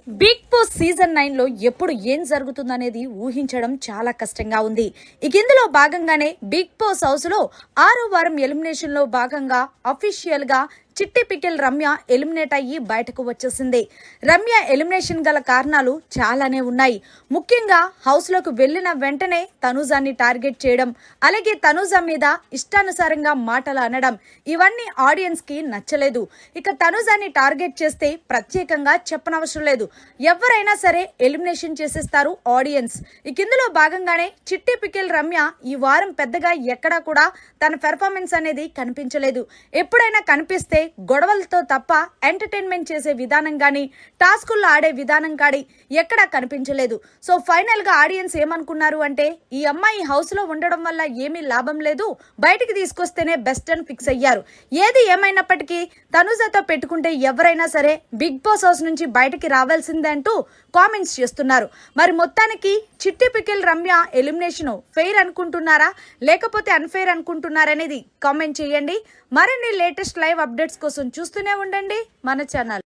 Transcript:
Big boss season 9 లో ఎప్పుడు ఏం జరుగుతుందనేది ఊహించడం చాలా కష్టంగా ఉంది. ఇందులో భాగంగానే బిగ్ బాస్ హౌస్ లో 6వ వారం ఎలిమినేషన్ లో భాగంగా అఫీషియల్ గా చిట్టి పికిల్ రమ్య ఎలిమినేట్ అయ్యి బయటకు వచ్చేసింది. రమ్య ఎలిమినేషన్ గల కారణాలు చాలానే ఉన్నాయి. ముఖ్యంగా హౌస్ లోకి వెళ్లిన వెంటనే తనూజాన్ని టార్గెట్ చేయడం, అలాగే తనూజా మీద ఇష్టానుసారంగా మాటలు అనడం, ఇవన్నీ ఆడియన్స్ కి నచ్చలేదు. ఇక తనూజాన్ని టార్గెట్ చేస్తే ప్రత్యేకంగా చెప్పనవసరం లేదు, ఎవరైనా సరే ఎలిమినేషన్ చేసేస్తారు ఆడియన్స్. ఇందులో భాగంగానే చిట్టి పికిల్ రమ్య ఈ వారం పెద్దగా ఎక్కడా కూడా తన పెర్ఫార్మెన్స్ అనేది కనిపించలేదు. ఎప్పుడైనా కనిపిస్తే గొడవలతో తప్ప ఎంటర్టైన్మెంట్ చేసే విధానం కానీ టాస్కుల్లో ఆడే విధానం కానీ ఎక్కడా కనిపించలేదు. సో ఫైనల్ గా ఆడియన్స్ ఏమనుకున్నారు అంటే, ఈ అమ్మాయి హౌస్ లో ఉండడం వల్ల ఏమీ లాభం లేదు, బయటికి తీసుకొస్తేనే బెస్ట్ అని ఫిక్స్ అయ్యారు. ఏది ఏమైనప్పటికీ తనుజాతో పెట్టుకుంటే ఎవరైనా సరే బిగ్ బాస్ హౌస్ నుంచి బయటికి రావాల్సిందే అంటూ కామెంట్స్ చేస్తున్నారు. మరి మొత్తానికి చిట్టి పికిల్ రమ్య ఎలిమినేషన్ ఫెయిర్ అనుకుంటున్నారా లేకపోతే అన్ఫెయిర్ అనుకుంటున్నారనేది కామెంట్ చేయండి. మరిన్ని లేటెస్ట్ లైవ్ అప్డేట్స్ కోసం చూస్తూనే ఉండండి మన ఛానల్.